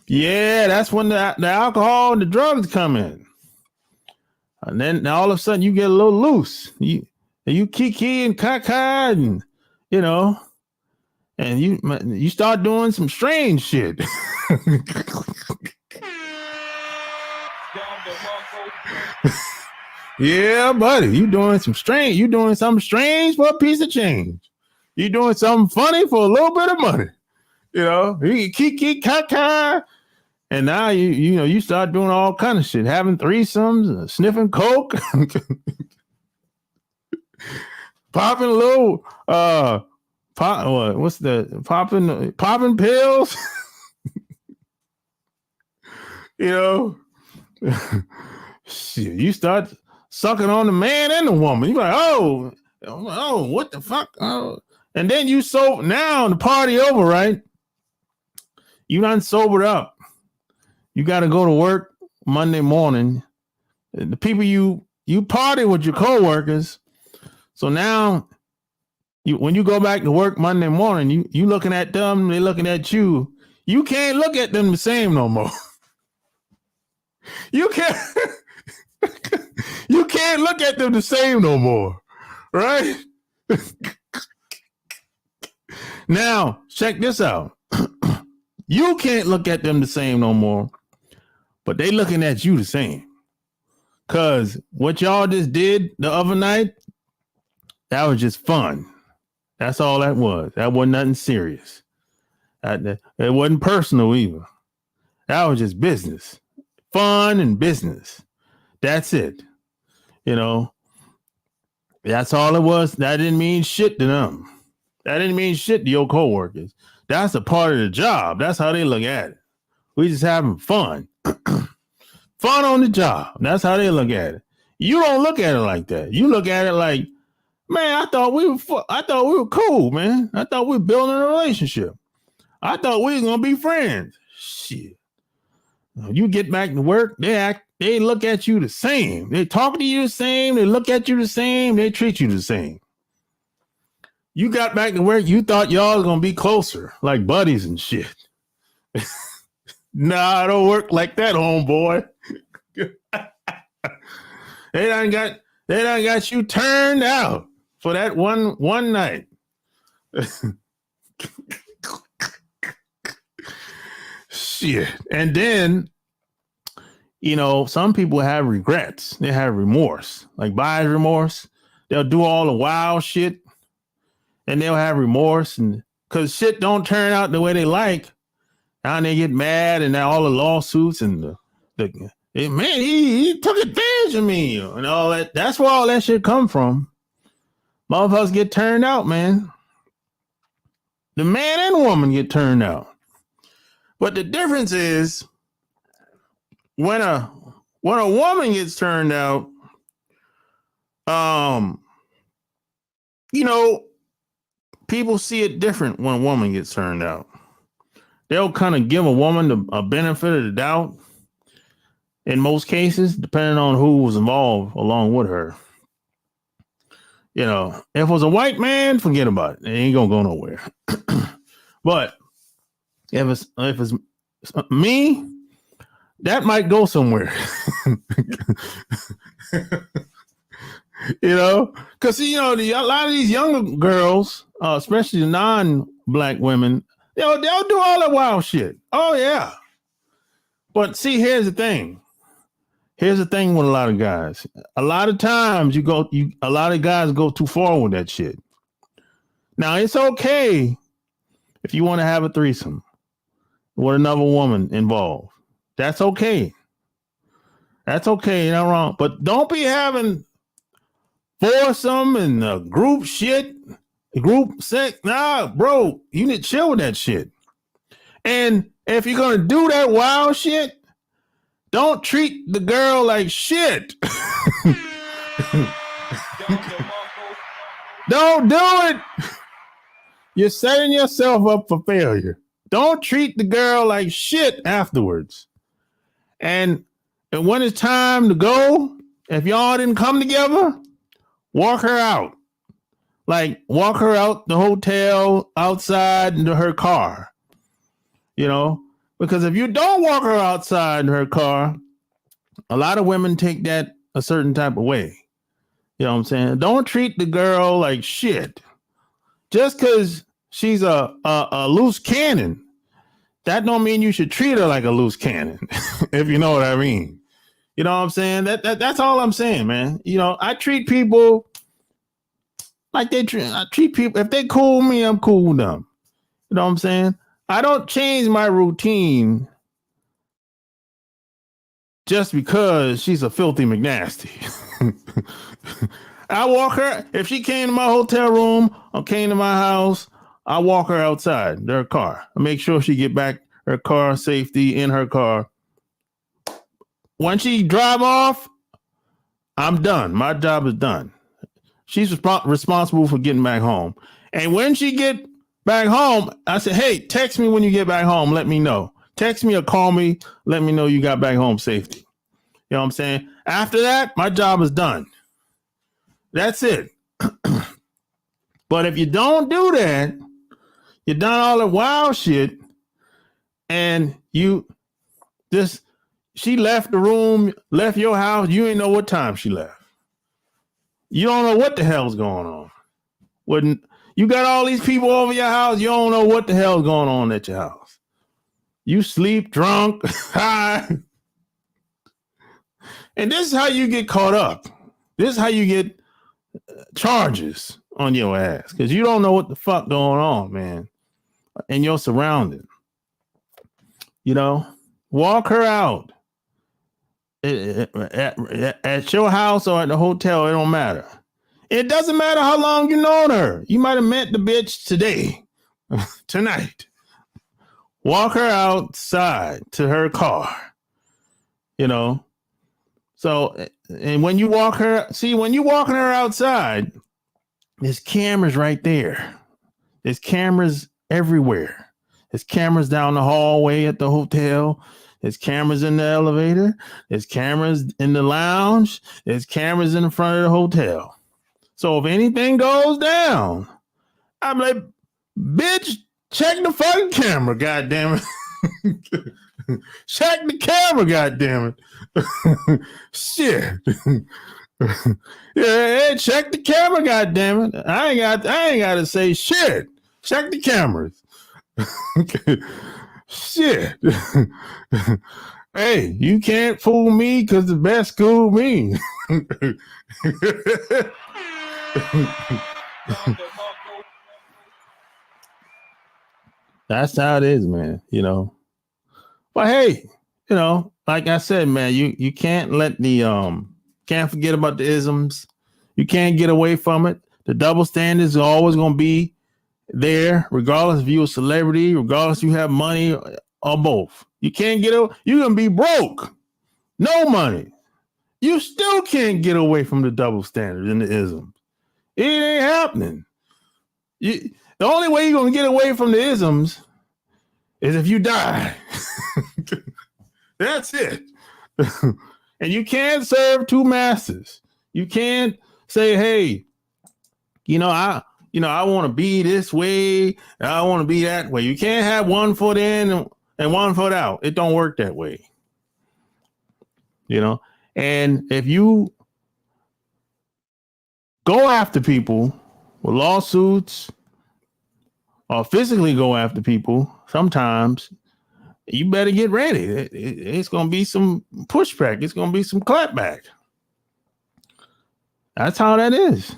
Yeah, that's when the alcohol and the drugs come in. And then all of a sudden you get a little loose. You kiki and caca and, you know, and you start doing some strange shit. Yeah, buddy, you doing something strange for a piece of change. You doing something funny for a little bit of money. You know, you kiki caca. And now you start doing all kind of shit, having threesomes, sniffing coke, popping a little popping pills. You know, shit, you start sucking on the man and the woman. You're like, oh, what the fuck? Oh. And then you now the party over, right? You done sobered up. You got to go to work Monday morning. The people you party with your coworkers. So now when you go back to work Monday morning, you looking at them, they looking at you. You can't look at them the same no more. You can't look at them the same no more. Right? Now, check this out. You can't look at them the same no more. But they looking at you the same. Cause what y'all just did the other night, that was just fun. That's all that was. That wasn't nothing serious. It wasn't personal either. That was just business. Fun and business. That's it. You know, that's all it was. That didn't mean shit to them. That didn't mean shit to your coworkers. That's a part of the job. That's how they look at it. We just having fun. Fun on the job. That's how they look at it. You don't look at it like that. You look at it like, man, I thought we were cool, man. I thought we were building a relationship. I thought we were gonna be friends. Shit. You get back to work, they look at you the same. They talk to you the same. They look at you the same. They treat you the same. You got back to work, you thought y'all was gonna be closer, like buddies and shit. Nah, it don't work like that, homeboy. They done got you turned out for that one night. Shit. And then some people have regrets. They have remorse, like buyer's remorse. They'll do all the wild shit and they'll have remorse, and because shit don't turn out the way they like. And they get mad and all the lawsuits and man, he took advantage of me and all that. That's where all that shit come from. Motherfuckers get turned out, man. The man and woman get turned out. But the difference is when a woman gets turned out, people see it different when a woman gets turned out. They'll kind of give a woman a benefit of the doubt in most cases, depending on who was involved along with her. If it was a white man, forget about it. It ain't gonna go nowhere. But if it's me, that might go somewhere. Because a lot of these younger girls, especially the non-black women, they'll do all that wild shit. Oh yeah. But see, here's the thing. Here's the thing with a lot of guys. A lot of times a lot of guys go too far with that shit. Now it's okay if you want to have a threesome with another woman involved. That's okay. That's okay. Not wrong. But don't be having foursome and group shit, group sex. Nah, bro, you need to chill with that shit. And if you're going to do that wild shit, don't treat the girl like shit. Don't do it. You're setting yourself up for failure. Don't treat the girl like shit afterwards. And when it's time to go, if y'all didn't come together, walk her out. Like, walk her out the hotel, outside into her car. Because if you don't walk her outside in her car, a lot of women take that a certain type of way. You know what I'm saying? Don't treat the girl like shit. Just because she's a loose cannon, that don't mean you should treat her like a loose cannon, if you know what I mean. You know what I'm saying? That's all I'm saying, man. I treat people like I treat people. If they cool with me, I'm cool with them. You know what I'm saying? I don't change my routine just because she's a filthy McNasty. I walk her. If she came to my hotel room or came to my house, I walk her outside her car. I make sure she get back her car safety in her car. When she drive off, I'm done. My job is done. She's responsible for getting back home. And when she get back home, I said, hey, text me when you get back home. Let me know. Text me or call me. Let me know you got back home safety. You know what I'm saying? After that, my job is done. That's it. But if you don't do that, you done all the wild shit, and she left the room, left your house. You ain't know what time she left. You don't know what the hell's going on. When you got all these people over your house, you don't know what the hell's going on at your house. You sleep drunk, high. And this is how you get caught up. This is how you get charges on your ass, because you don't know what the fuck going on, man. And you're surrounded. Walk her out. At your house or at the hotel, it don't matter. It doesn't matter how long you known her. You might have met the bitch today, tonight. Walk her outside to her car. So, and when you walk her, when you walking her outside, there's cameras right there. There's cameras everywhere. There's cameras down the hallway at the hotel. There's cameras in the elevator. There's cameras in the lounge. There's cameras in the front of the hotel. So if anything goes down, I'm like, bitch, check the fucking camera, goddammit. Check the camera, goddammit. Shit. Yeah, check the camera, goddammit. I ain't got to say shit. Check the cameras. Shit. Hey, you can't fool me because the best school me. That's how it is, man. But hey, like I said, man, you can't let the can't forget about the isms. You can't get away from it. The double standards are always going to be there, regardless if you're a celebrity, regardless if you have money or both. You can't get away. You're going to be broke, no money. You still can't get away from the double standards and the isms. It ain't happening. The only way you're going to get away from the isms is if you die. That's it. And you can't serve two masters. You can't say, hey, I want to be this way. I want to be that way. You can't have one foot in and one foot out. It don't work that way. And if you go after people with lawsuits or physically go after people, sometimes you better get ready. It's going to be some pushback. It's going to be some clapback. That's how that is.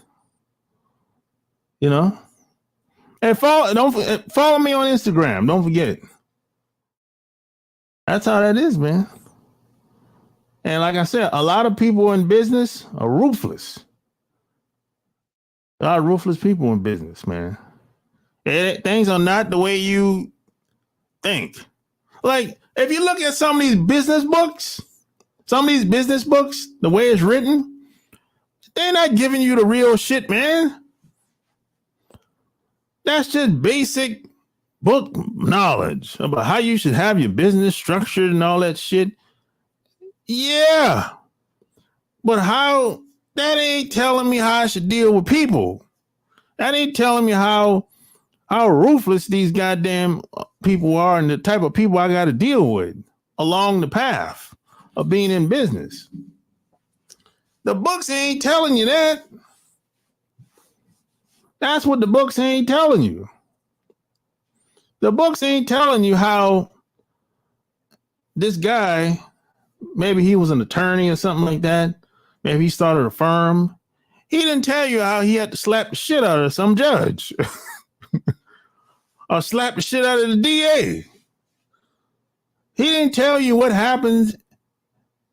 And follow me on Instagram. Don't forget it. That's how that is, man. And like I said, a lot of people in business are ruthless. A lot of ruthless people in business, man. Things are not the way you think. Like, if you look at some of these business books, the way it's written, they're not giving you the real shit, man. That's just basic book knowledge about how you should have your business structured and all that shit. Yeah. But that ain't telling me how I should deal with people. That ain't telling me how ruthless these goddamn people are and the type of people I got to deal with along the path of being in business. The books ain't telling you that. That's what the books ain't telling you. The books ain't telling you how this guy, maybe he was an attorney or something like that. Maybe he started a firm. He didn't tell you how he had to slap the shit out of some judge or slap the shit out of the DA. He didn't tell you what happens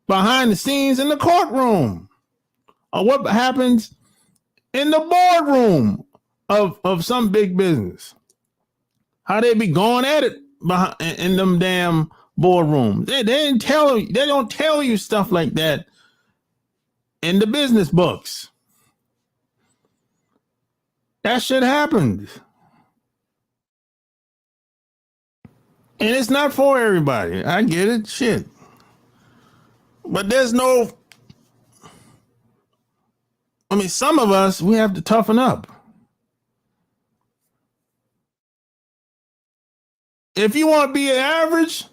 behind the scenes in the courtroom or what happens in the boardroom of some big business. How they be going at it in them damn boardrooms. They didn't tell you. They don't tell you stuff like that in the business books. That shit happens. And it's not for everybody. I get it. Shit. But some of us, we have to toughen up. If you want to be an average,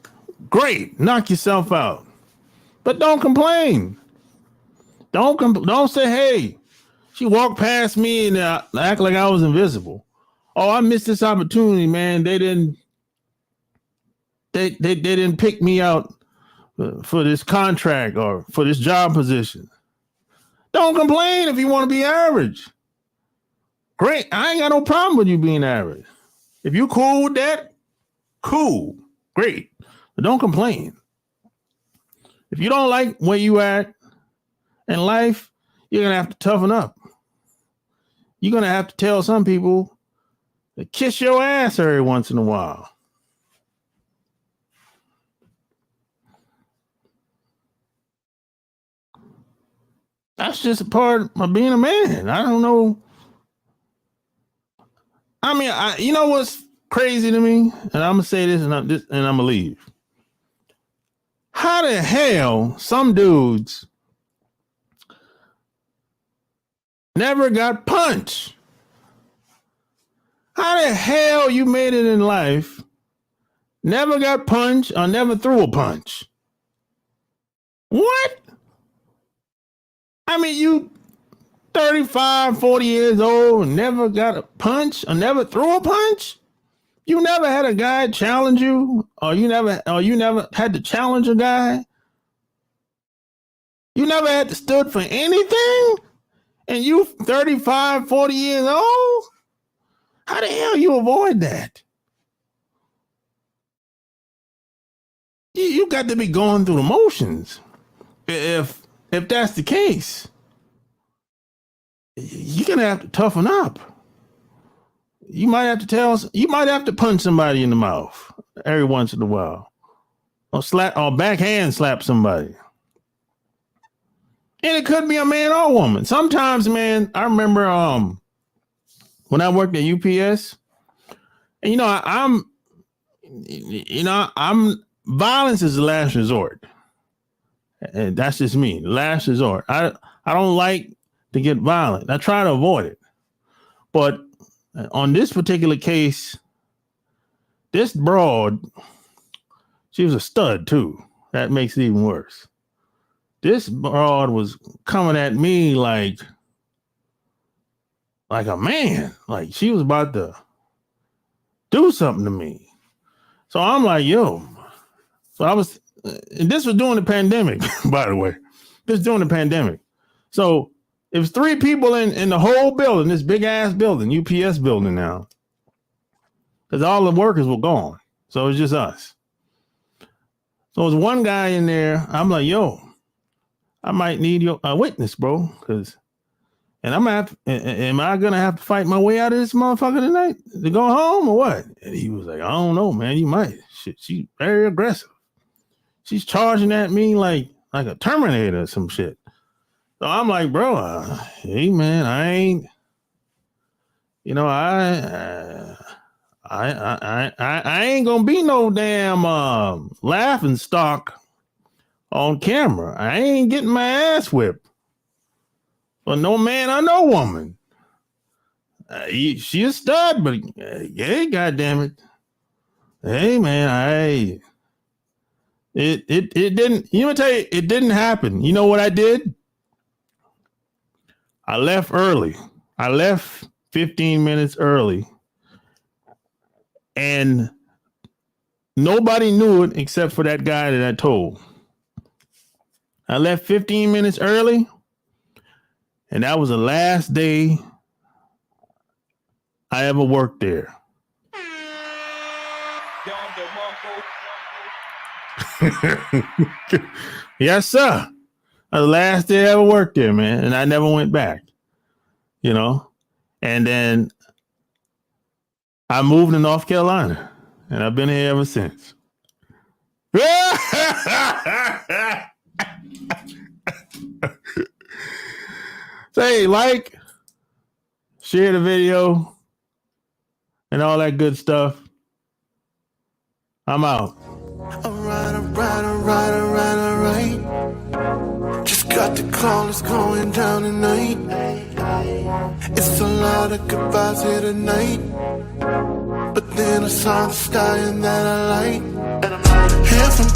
great. Knock yourself out. But don't complain. Don't say, hey, she walked past me and act like I was invisible. Oh, I missed this opportunity, man. They didn't pick me out for this contract or for this job position. Don't complain if you want to be average. Great. I ain't got no problem with you being average. If you cool with that, cool. Great. But don't complain. If you don't like where you at in life, you're going to have to toughen up. You're going to have to tell some people to kiss your ass every once in a while. That's just a part of being a man. I don't know. I mean, you know what's crazy to me? And I'm going to say this and I'm going to leave. How the hell some dudes never got punched? How the hell you made it in life, never got punched or never threw a punch? What? I mean, you 35, 40 years old and never got a punch or never threw a punch? You never had a guy challenge you, or you never had to challenge a guy. You never had to stood for anything, and you 35, 40 years old. How the hell you avoid that? You got to be going through the motions. If that's the case, you're gonna have to toughen up. You might have to punch somebody in the mouth every once in a while, or backhand slap somebody. And it could be a man or a woman. Sometimes, man, I remember when I worked at UPS, and I'm violence is the last resort. And that's just me, last resort. I don't like to get violent. I try to avoid it. But on this particular case, this broad, she was a stud too. That makes it even worse. This broad was coming at me like a man. Like she was about to do something to me. So I'm like, yo. So and this was during the pandemic, by the way. This was during the pandemic. So it was 3 people in the whole building, this big ass building, UPS building now. Because all the workers were gone. So it was just us. So there was one guy in there. I'm like, yo, I might need a witness, bro. And am I gonna have to fight my way out of this motherfucker tonight to go home or what? And he was like, I don't know, man. You might. Shit, she's very aggressive. She's charging at me like a Terminator or some shit. So I'm like, bro, hey man, I ain't. I ain't gonna be no damn laughing stock on camera. I ain't getting my ass whipped for no man or no woman. She a stud, but hey, goddamn it, hey man, it didn't. You know, tell you, it didn't happen. You know what I did? I left early. I left 15 minutes early, and nobody knew it except for that guy that I told. I left 15 minutes early, and that was the last day I ever worked there. Yes, sir. The last day I ever worked there, man, and I never went back. And then I moved to North Carolina, and I've been here ever since. Say, like, share the video, and all that good stuff. I'm out. Alright. Just got the callers going down tonight. It's a lot of goodbyes here tonight. But then I saw the sky and that I like. Here from